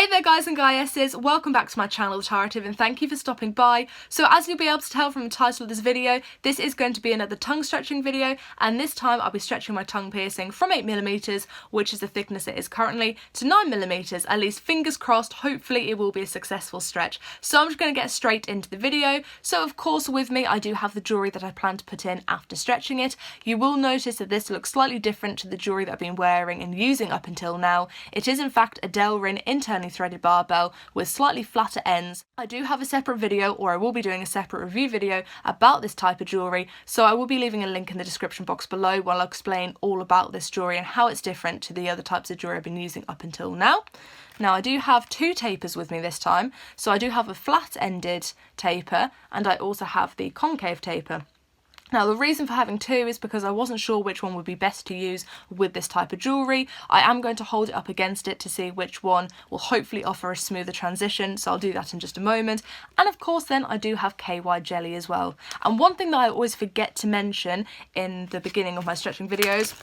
Hey there guys and goddesses, welcome back to my channel TheTarative and thank you for stopping by. So as you'll be able to tell from the title of this video, this is going to be another tongue stretching video, and this time I'll be stretching my tongue piercing from 8mm, which is the thickness it is currently, to 9mm, at least fingers crossed, hopefully it will be a successful stretch. So I'm just going to get straight into the video. So of course with me I do have the jewellery that I plan to put in after stretching it. You will notice that this looks slightly different to the jewellery that I've been wearing and using up until now. It is in fact a Delrin internally threaded barbell with slightly flatter ends. I do have a separate video, or I will be doing a separate review video about this type of jewellery, so I will be leaving a link in the description box below where I'll explain all about this jewellery and how it's different to the other types of jewellery I've been using up until now. Now I do have two tapers with me this time, so I do have a flat-ended taper and I also have the concave taper. Now the reason for having two is because I wasn't sure which one would be best to use with this type of jewellery. I am going to hold it up against it to see which one will hopefully offer a smoother transition, so I'll do that in just a moment. And of course then I do have KY jelly as well. And one thing that I always forget to mention in the beginning of my stretching videos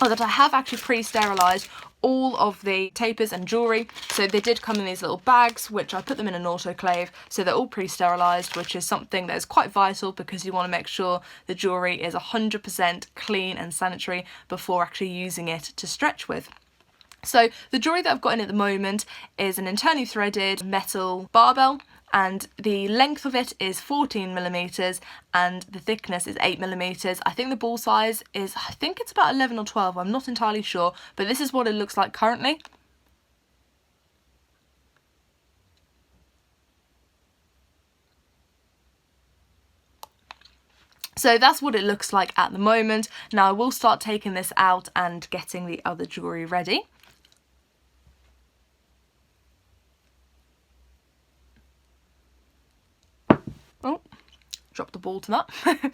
is that I have actually pre-sterilised all of the tapers and jewellery. So they did come in these little bags, which I put them in an autoclave, so they're all pre-sterilised, which is something that is quite vital because you want to make sure the jewellery is 100% clean and sanitary before actually using it to stretch with. So the jewellery that I've got in at the moment is an internally threaded metal barbell, and the length of it is 14mm and the thickness is 8mm. I think the ball size is, I think it's about 11 or 12, I'm not entirely sure, but this is what it looks like currently. So that's what it looks like at the moment. Now I will start taking this out and getting the other jewellery ready. Oh, dropped the ball to that.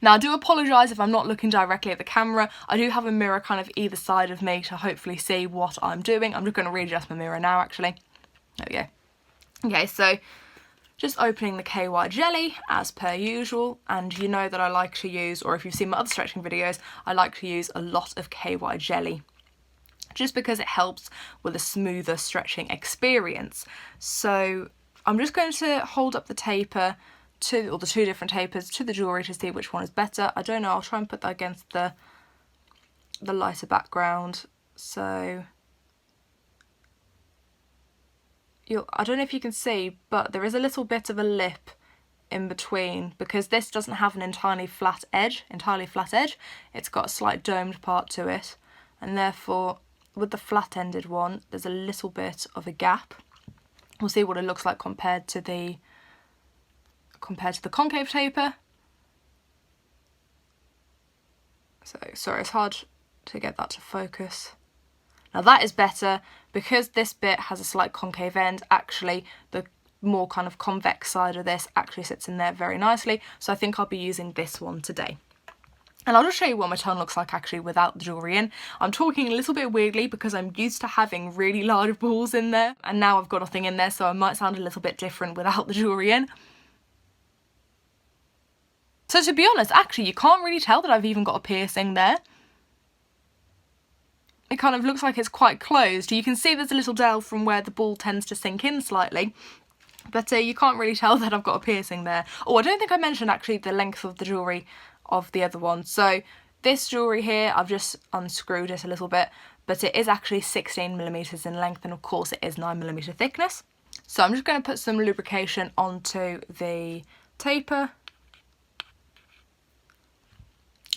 Now I do apologise if I'm not looking directly at the camera. I do have a mirror kind of either side of me to hopefully see what I'm doing. I'm just going to readjust my mirror now actually. There we go. Okay, so just opening the KY jelly as per usual, and you know that I like to use, or if you've seen my other stretching videos, I like to use a lot of KY jelly just because it helps with a smoother stretching experience. So I'm just going to hold up the taper to, or the two different tapers to the jewellery to see which one is better. I don't know, I'll try and put that against the lighter background. So I don't know if you can see, but there is a little bit of a lip in between because this doesn't have an entirely flat edge. It's got a slight domed part to it, and therefore with the flat-ended one there's a little bit of a gap. We'll see what it looks like compared to the concave taper. So sorry, it's hard to get that to focus. Now that is better because this bit has a slight concave end. Actually the more kind of convex side of this actually sits in there very nicely, so I think I'll be using this one today. And I'll just show you what my tongue looks like actually without the jewellery in. I'm talking a little bit weirdly because I'm used to having really large balls in there, and now I've got nothing in there, so I might sound a little bit different without the jewellery in. So to be honest, actually you can't really tell that I've even got a piercing there. It kind of looks like it's quite closed. You can see there's a little dell from where the ball tends to sink in slightly, but you can't really tell that I've got a piercing there. Oh, I don't think I mentioned actually the length of the jewellery of the other one. So this jewellery here, I've just unscrewed it a little bit, but it is actually 16mm in length, and of course it is 9mm thickness. So I'm just going to put some lubrication onto the taper,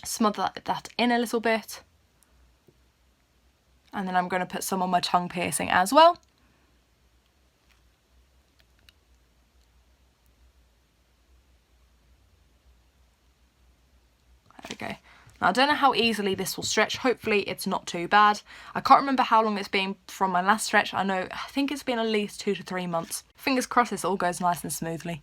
smother that in a little bit, and then I'm going to put some on my tongue piercing as well. There we go. Now I don't know how easily this will stretch. Hopefully it's not too bad. I can't remember how long it's been from my last stretch. I think it's been at least 2 to 3 months. Fingers crossed this all goes nice and smoothly.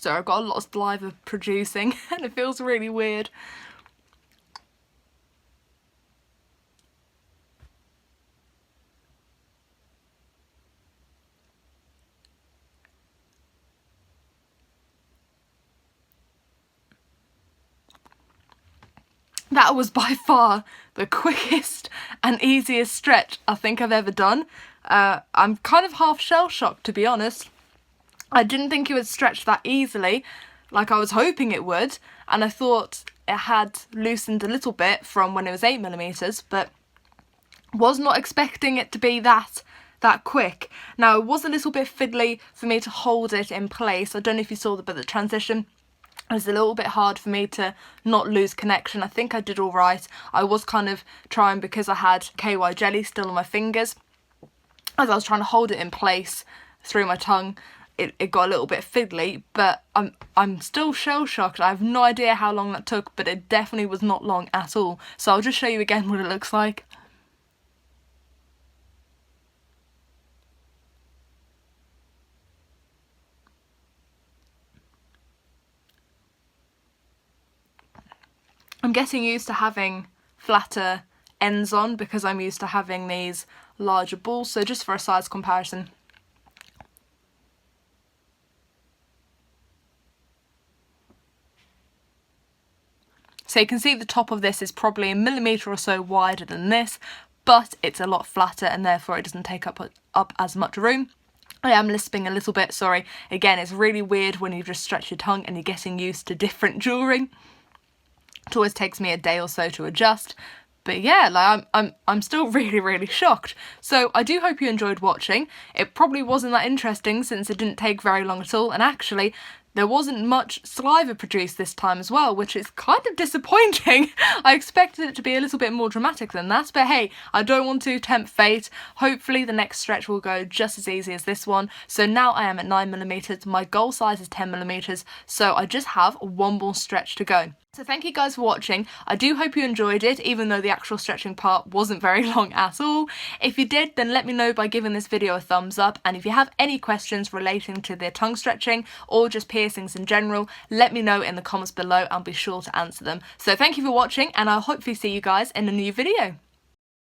So I've got a lot of saliva producing and it feels really weird. That was by far the quickest and easiest stretch I think I've ever done. I'm kind of half shell-shocked, to be honest. I didn't think it would stretch that easily, like I was hoping it would, and I thought it had loosened a little bit from when it was 8mm, but was not expecting it to be that quick. Now, it was a little bit fiddly for me to hold it in place. I don't know if you saw but the transition it was a little bit hard for me to not lose connection. I think I did all right. I was kind of trying, because I had KY jelly still on my fingers, as I was trying to hold it in place through my tongue, it got a little bit fiddly, but I'm still shell-shocked. I have no idea how long that took, but it definitely was not long at all. So I'll just show you again what it looks like. I'm getting used to having flatter ends on because I'm used to having these larger balls, so just for a size comparison. So you can see the top of this is probably a millimetre or so wider than this, but it's a lot flatter and therefore it doesn't take up as much room. I am lisping a little bit, sorry. Again, it's really weird when you just stretch your tongue and you're getting used to different jewellery. It always takes me a day or so to adjust. But yeah, like I'm still really shocked. So I do hope you enjoyed watching. It probably wasn't that interesting since it didn't take very long at all, and actually there wasn't much saliva produced this time as well, which is kind of disappointing. I expected it to be a little bit more dramatic than that, but hey, I don't want to tempt fate. Hopefully the next stretch will go just as easy as this one. So now I am at 9mm, my goal size is 10mm, so I just have one more stretch to go. So thank you guys for watching. I do hope you enjoyed it, even though the actual stretching part wasn't very long at all. If you did, then let me know by giving this video a thumbs up, and if you have any questions relating to the tongue stretching or just piercings in general, let me know in the comments below and I'll be sure to answer them. So thank you for watching, and I'll hopefully see you guys in a new video.